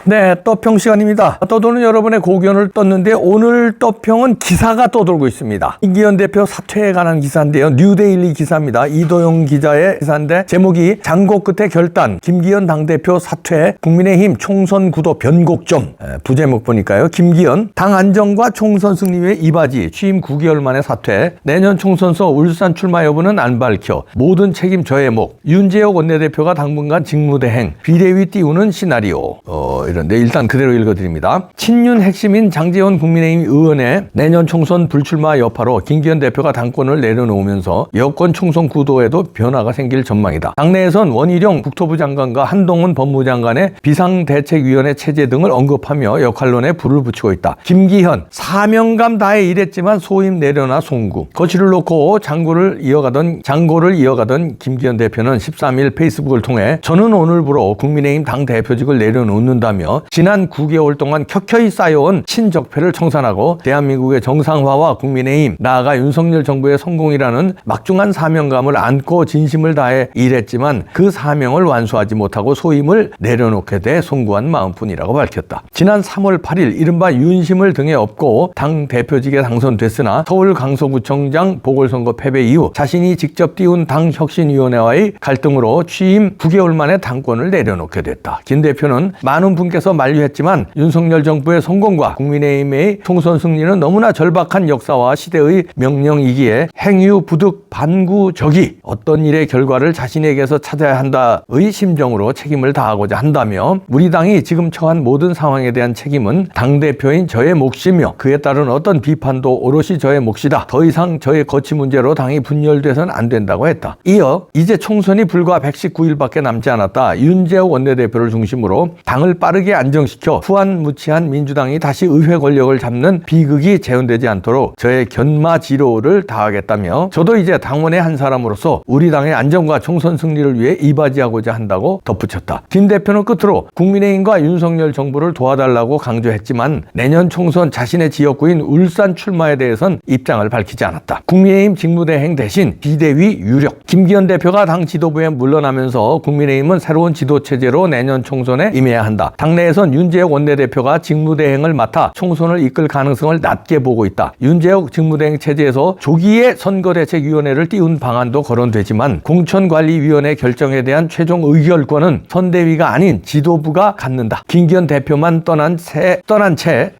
네, 떠평 시간입니다. 떠도는 여러분의 고견을 떴는데 오늘 떠평은 기사가 떠돌고 있습니다. 김기현 대표 사퇴에 관한 기사인데요. 뉴데일리 기사입니다. 이도영 기자의 기사인데 제목이 장고 끝에 결단, 김기현 당대표 사퇴, 국민의힘 총선 구도 변곡점. 부제목 보니까요. 김기현 당 안정과 총선 승리 위해 이바지, 취임 9개월 만에 사퇴, 내년 총선서 울산 출마 여부는 안 밝혀, 모든 책임 저의 목, 윤재옥 원내대표가 당분간 직무대행, 비대위 띄우는 시나리오. 이런데 일단 그대로 읽어드립니다. 친윤 핵심인 장제원 국민의힘 의원의 내년 총선 불출마 여파로 김기현 대표가 당권을 내려놓으면서 여권 총선 구도에도 변화가 생길 전망이다. 당내에선 원희룡 국토부 장관과 한동훈 법무장관의 비상대책위원회 체제 등을 언급하며 역할론에 불을 붙이고 있다. 김기현 사명감 다해 일했지만 소임 내려놔 송구. 거취를 놓고 장고를 이어가던 김기현 대표는 13일 페이스북을 통해 저는 오늘부로 국민의힘 당대표직을 내려놓는다며 지난 9개월 동안 켜켜이 쌓여온 친적폐를 청산하고 대한민국의 정상화와 국민의힘 나아가 윤석열 정부의 성공이라는 막중한 사명감을 안고 진심을 다해 일했지만 그 사명을 완수하지 못하고 소임을 내려놓게 돼 송구한 마음뿐이라고 밝혔다. 지난 3월 8일 이른바 윤심을 등에 업고 당대표직에 당선됐으나 서울 강서구청장 보궐선거 패배 이후 자신이 직접 띄운 당혁신위원회와의 갈등으로 취임 9개월 만에 당권을 내려놓게 됐다. 김 대표는 많은 분께서 만류했지만 윤석열 정부의 성공과 국민의힘의 총선 승리는 너무나 절박한 역사와 시대의 명령이기에 행유부득 반구적이 어떤 일의 결과를 자신에게서 찾아야 한다의 심정으로 책임을 다하고자 한다며 우리 당이 지금 처한 모든 상황에 대한 책임은 당대표인 저의 몫이며 그에 따른 어떤 비판도 오롯이 저의 몫이다. 더 이상 저의 거취 문제로 당이 분열돼서는 안 된다고 했다. 이어 이제 총선이 불과 119일밖에 남지 않았다. 윤재옥 원내대표를 중심으로 당을 빠르게 안정시켜 후한무치한 민주당이 다시 의회 권력을 잡는 비극이 재현되지 않도록 저의 견마지로를 다하겠다며 저도 이제 당원의 한 사람으로서 우리 당의 안정과 총선 승리를 위해 이바지하고자 한다고 덧붙였다. 김 대표는 끝으로 국민의힘과 윤석열 정부를 도와달라고 강조했지만 내년 총선 자신의 지역구인 울산 출마에 대해선 입장을 밝히지 않았다. 국민의힘 직무대행 대신 비대위 유력. 김기현 대표가 당 지도부에 물러나면서 국민의힘은 새로운 지도체제로 내년 총선에 임해야 한다. 당내에선 윤재옥 원내대표가 직무대행을 맡아 총선을 이끌 가능성을 낮게 보고 있다. 윤재옥 직무대행 체제에서 조기에 선거대책위원회를 띄운 방안도 거론되지만 공천관리위원회 결정에 대한 최종 의결권은 선대위가 아닌 지도부가 갖는다. 김기현 대표만 떠난 채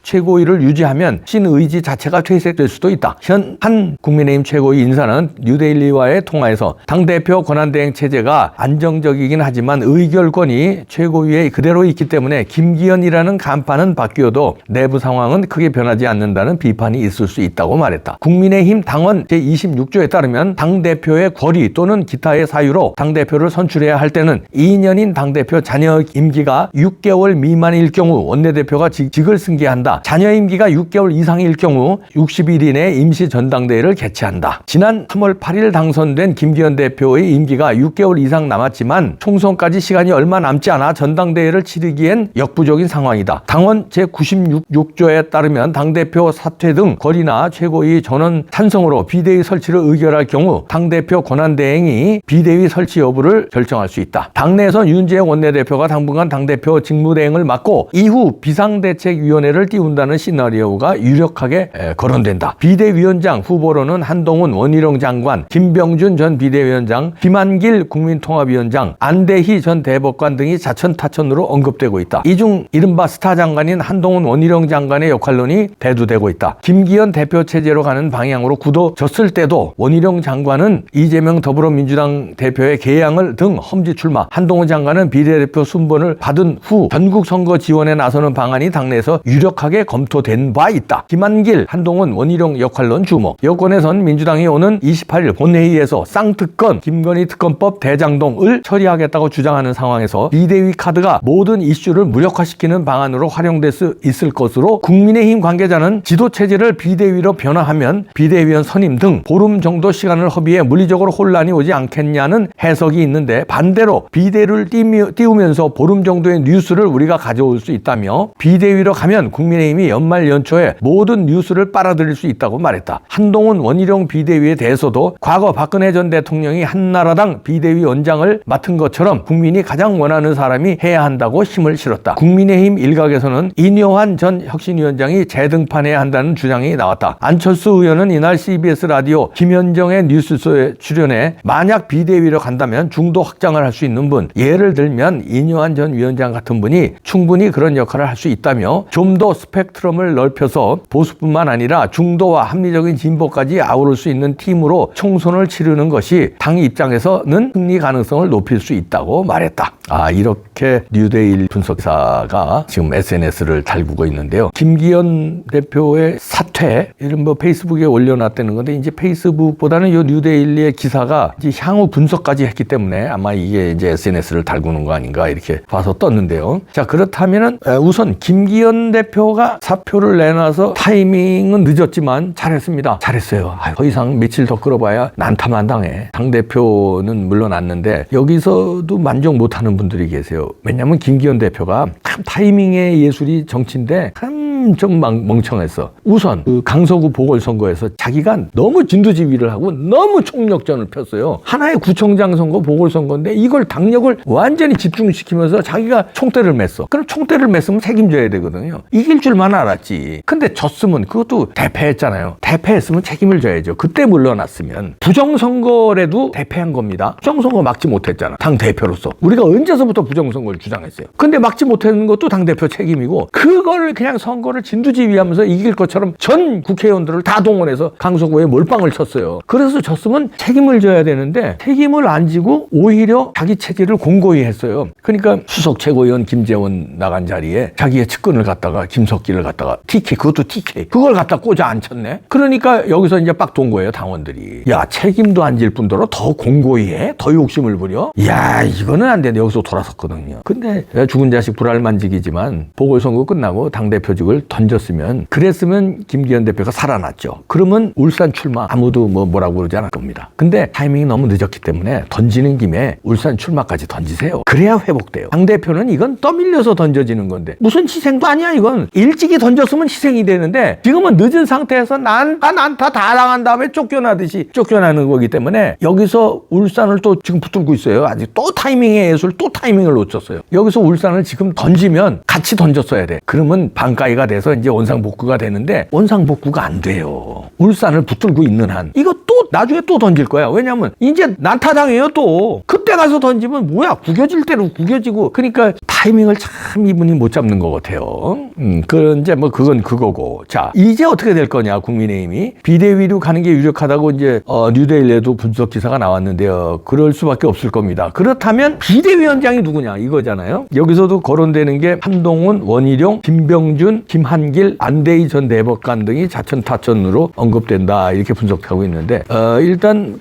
최고위를 유지하면 신의지 자체가 퇴색될 수도 있다. 현 한 국민의힘 최고위 인사는 뉴데일리와의 통화에서 당대표 권한대행 체제가 안정적이긴 하지만 의결권이 최고위에 그대로 있기 때문에 김기현이라는 간판은 바뀌어도 내부 상황은 크게 변하지 않는다는 비판이 있을 수 있다고 말했다. 국민의힘 당원 제26조에 따르면 당대표의 권리 또는 기타의 사유로 당대표를 선출해야 할 때는 2년인 당대표 자녀 임기가 6개월 미만일 경우 원내대표가 직을 승계한다. 자녀 임기가 6개월 이상일 경우 60일 이내에 임시 전당대회를 개최한다. 지난 3월 8일 당선된 김기현 대표의 임기가 6개월 이상 남았지만 총선까지 시간이 얼마 남지 않아 전당대회를 치르기엔 역부족인 상황이다. 당원 제96조에 따르면 당대표 사퇴 등 권리나 최고위 전원 찬성으로 비대위 설치를 의결할 경우 당대표 권한대행이 비대위 설치 여부를 결정할 수 있다. 당내에선 윤재옥 원내대표가 당분간 당대표 직무대행을 맡고 이후 비상대책위원회를 띄운다는 시나리오가 유력하게 거론된다. 비대위원장 후보로는 한동훈 원희룡 장관, 김병준 전 비대위원장, 김한길 국민통합위원장, 안대희 전 대법관 등이 자천타천으로 언급되고 있다. 이 중 이른바 스타 장관인 한동훈 원희룡 장관의 역할론이 대두되고 있다. 김기현 대표 체제로 가는 방향으로 굳어졌을 때도 원희룡 장관은 이재명 더불어민주당 대표의 개양을 등 험지 출마, 한동훈 장관은 비례대표 순번을 받은 후 전국 선거 지원에 나서는 방안이 당내에서 유력하게 검토된 바 있다. 김한길, 한동훈, 원희룡 역할론 주목. 여권에선 민주당이 오는 28일 본회의에서 쌍특검, 김건희 특검법 대장동을 처리하겠다고 주장하는 상황에서 비대위 카드가 모든 이슈를 무력화시키는 방안으로 활용될 수 있을 것으로 국민의힘 관계자는 지도체제를 비대위로 변화하면 비대위원 선임 등 보름 정도 시간을 허비해 물리적으로 혼란이 오지 않겠냐는 해석이 있는데 반대로 비대위를 띄우면서 보름 정도의 뉴스를 우리가 가져올 수 있다며 비대위로 가면 국민의힘이 연말 연초에 모든 뉴스를 빨아들일 수 있다고 말했다. 한동훈 원희룡 비대위에 대해서도 과거 박근혜 전 대통령이 한나라당 비대위 원장을 맡은 것처럼 국민이 가장 원하는 사람이 해야 한다고 힘을 실었다. 들었다. 국민의힘 일각에서는 인효환 전 혁신위원장이 재등판해야 한다는 주장이 나왔다. 안철수 의원은 이날 CBS 라디오 김현정의 뉴스쇼에 출연해 만약 비대위로 간다면 중도 확장을 할 수 있는 분, 예를 들면 인효환 전 위원장 같은 분이 충분히 그런 역할을 할 수 있다며 좀 더 스펙트럼을 넓혀서 보수뿐만 아니라 중도와 합리적인 진보까지 아우를 수 있는 팀으로 총선을 치르는 것이 당 입장에서는 승리 가능성을 높일 수 있다고 말했다. 이렇게 뉴데일 분석사가 지금 SNS를 달구고 있는데요. 김기현 대표의 사퇴, 이런 페이스북에 올려놨다는 건데, 이제 페이스북보다는 이 뉴데일리의 기사가 이제 향후 분석까지 했기 때문에 아마 이게 이제 SNS를 달구는 거 아닌가 이렇게 봐서 떴는데요. 자, 그렇다면은 우선 김기현 대표가 사표를 내놔서 타이밍은 늦었지만 잘했습니다. 잘했어요. 더 이상 며칠 더 끌어봐야 난타만당해. 당대표는 물러났는데 여기서도 만족 못하는 분들이 계세요. 왜냐하면 김기현 대표가 참 타이밍의 예술이 정치인데 좀 멍청했어. 우선 그 강서구 보궐선거에서 자기가 너무 진두지휘를 하고 너무 총력전을 폈어요. 하나의 구청장 선거 보궐선거인데 이걸 당력을 완전히 집중시키면서 자기가 총대를 맸어. 그럼 총대를 맸으면 책임져야 되거든요. 이길 줄만 알았지. 근데 졌으면 그것도 대패했잖아요. 대패했으면 책임을 져야죠. 그때 물러났으면. 부정선거라도 대패한 겁니다. 부정선거 막지 못했잖아. 당대표로서. 우리가 언제서부터 부정선거를 주장했어요. 근데 막지 못했는 것도 당대표 책임이고, 그걸 그냥 선거를 진두지휘하면서 이길 것처럼 전 국회의원들을 다 동원해서 강서구에 몰빵을 쳤어요. 그래서 졌으면 책임을 져야 되는데 책임을 안 지고 오히려 자기 체질을 공고히 했어요. 그러니까 수석 최고위원 김재원 나간 자리에 자기의 측근을 갖다가 김석기를 갖다가 TK, 그것도 TK, 그걸 갖다 꽂아 앉혔네. 그러니까 여기서 이제 빡 돈 거예요, 당원들이. 야, 책임도 안 질 뿐더러 더 공고히 해? 더 욕심을 부려? 야, 이거는 안 되네. 여기서 돌아섰거든요. 근데 죽은 자식 불알만지기지만 보궐선거 끝나고 당대표직을 던졌으면, 그랬으면 김기현 대표가 살아났죠. 그러면 울산 출마 아무도 뭐라고 그러지 않을 겁니다. 근데 타이밍이 너무 늦었기 때문에 던지는 김에 울산 출마까지 던지세요. 그래야 회복돼요. 당대표는 이건 떠밀려서 던져지는 건데 무슨 희생도 아니야. 이건 일찍이 던졌으면 희생이 되는데 지금은 늦은 상태에서 난타 다 당한 다음에 쫓겨나듯이 쫓겨나는 거기 때문에 여기서 울산을 또 지금 붙들고 있어요. 아직 또 타이밍의 예술, 또 타이밍을 놓쳤어요. 여기서 울산을 지금 던지면 같이 던졌어야 돼. 그러면 반가이가 돼서 이제 원상복구가 되는데 원상복구가 안 돼요. 울산을 붙들고 있는 한 이거 또 나중에 또 던질 거야. 왜냐면 이제 난타당해요. 또 그때 가서 던지면 뭐야, 구겨질 대로 구겨지고. 그러니까 타이밍을 참 이분이 못 잡는 것 같아요. 그 이제 그건 그거고. 자, 이제 어떻게 될 거냐. 국민의힘이 비대위로 가는 게 유력하다고 이제 뉴데일리에도 분석 기사가 나왔는데요. 그럴 수밖에 없을 겁니다. 그렇다면 비대위원장이 누구냐 이거잖아요. 여기서도 거론되는 게 한동훈, 원희룡, 김병준, 김한길, 안대희 전 대법관 등이 자천타천으로 언급된다 이렇게 분석하고 있는데, 일단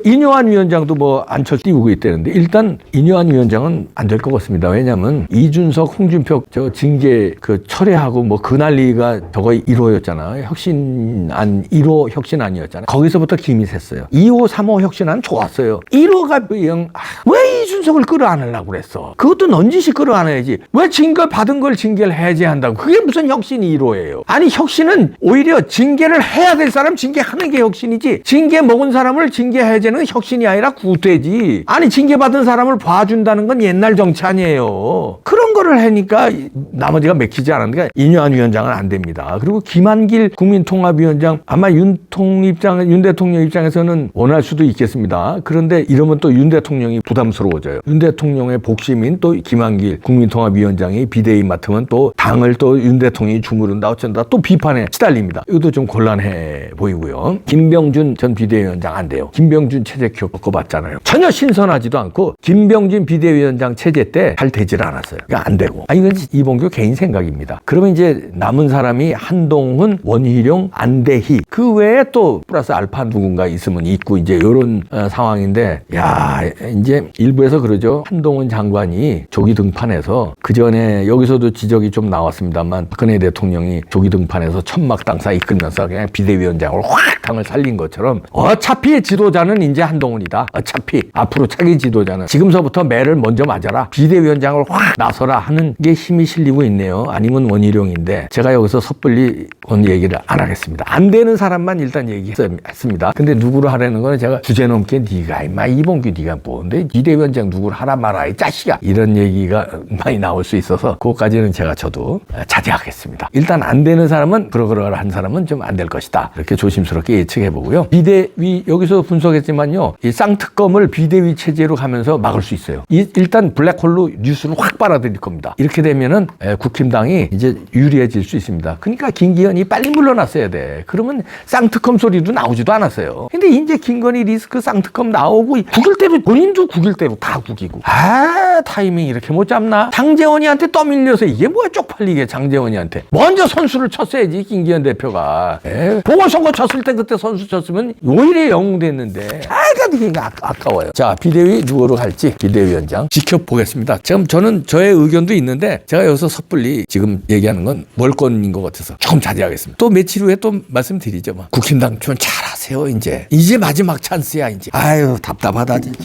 인효환 위원장도 안철수 띄우고 있다는데, 일단 인효환 위원장은 안 될 것 같습니다. 왜냐하면 이준석, 홍준표 징계 철회하고 그 난리가 저거 1호였잖아. 혁신안 1호 혁신안이었잖아. 거기서부터 김이 샜어요. 2호, 3호 혁신안 좋았어요. 1호가 왜 이준석을 끌어안으려고 그랬어? 그것도 넌지시 끌어안아야지. 왜 징계 받은 걸 징계를 해제한다고? 그게 무슨 혁신이 1호예요? 아니, 혁신은 오히려 징계를 해야 될 사람 징계하는 게 혁신이지, 징계 먹은 사람을 징계 해제는 혁신이 아니라 구태지. 아니, 징계 받은 사람을 봐준다는 건 옛날 정치 아니에요. 그런 거를 하니까 나머지가 맥히지 않았는데 인효환 위원장은 안 됩니다. 그리고 김한길 국민통합위원장, 아마 윤 대통령 입장에서는 원할 수도 있겠습니다. 그런데 이러면 또 윤 대통령이 부담스러워져요. 윤 대통령의 복심인 또 김한길 국민통합위원장이 비대위 맡으면 또 당을 또 윤 대통령이 주무른다 어쩐다 또 비판에 시달립니다. 이것도 좀 곤란해 보이고요. 김병준 전 비대위원장 안 돼요. 김병준 체제 겪어봤잖아요. 전혀 신선하지도 않고 김병준 비대위원장 체제 때 잘 되질 않았어요. 그러니까 안 되고. 이건 이봉규 개인 생각입니다. 그러면 이제 남은 사람이 한동훈, 원희룡, 안대희, 그 외에 또 플러스 알파 누군가 있으면 있고 이제 이런 상황인데, 야, 이제 일부에서 그러죠. 한동훈 장관이 조기 등판해서, 그 전에 여기서도 지적이 좀 나왔습니다만 박근혜 대통령이 조기 등판해서 천막당사 이끌면서 그냥 비대위원장으로 확 당을 살린 것처럼 어차피 지도자는 이제 한동훈이다. 어차피 앞으로 차기 지도자는 지금서부터 매를 먼저 맞아라. 비대위원장을 확 나서라. 가라 하는 게 힘이 실리고 있네요. 아니면 원희룡인데 제가 여기서 섣불리 원 얘기를 안 하겠습니다. 안 되는 사람만 일단 얘기했습니다. 근데 누구를 하라는 거는 제가 주제넘게 네가 임마 이봉규 네가 뭔데 비대위원장 누구를 하라 마라 이 자식아 이런 얘기가 많이 나올 수 있어서 그것까지는 저도 자제하겠습니다. 일단 안 되는 사람은 그러그러 한 사람은 좀 안 될 것이다. 이렇게 조심스럽게 예측해 보고요. 비대위 여기서 분석했지만요. 이 쌍특검을 비대위 체제로 가면서 막을 수 있어요. 일단 블랙홀로 뉴스를 확 빨아들일 겁니다. 이렇게 되면은 국힘당이 이제 유리해질 수 있습니다. 그러니까 김기현이 빨리 물러났어야 돼. 그러면 쌍특검 소리도 나오지도 않았어요. 근데 이제 김건희 리스크 쌍특검 나오고 국일 대로 본인도 국일 대로 다 국이고 타이밍 이렇게 못 잡나? 장제원이한테 떠밀려서 이게 뭐야 쪽팔리게 장제원이한테 먼저 선수를 쳤어야지 김기현 대표가 보궐선거 쳤을 때 그때 선수 쳤으면 오히려 영웅됐는데 아까워요. 자 비대위 누구로 갈지 비대위원장 지켜보겠습니다. 지금 저는 저의 의견도 있는데 제가 여기서 섣불리 지금 얘기하는 건 월권인 것 같아서 조금 자제하겠습니다. 또 며칠 후에 또 말씀드리죠. 국힘당 좀 잘하세요. 이제 마지막 찬스야 이제. 아유 답답하다 진짜.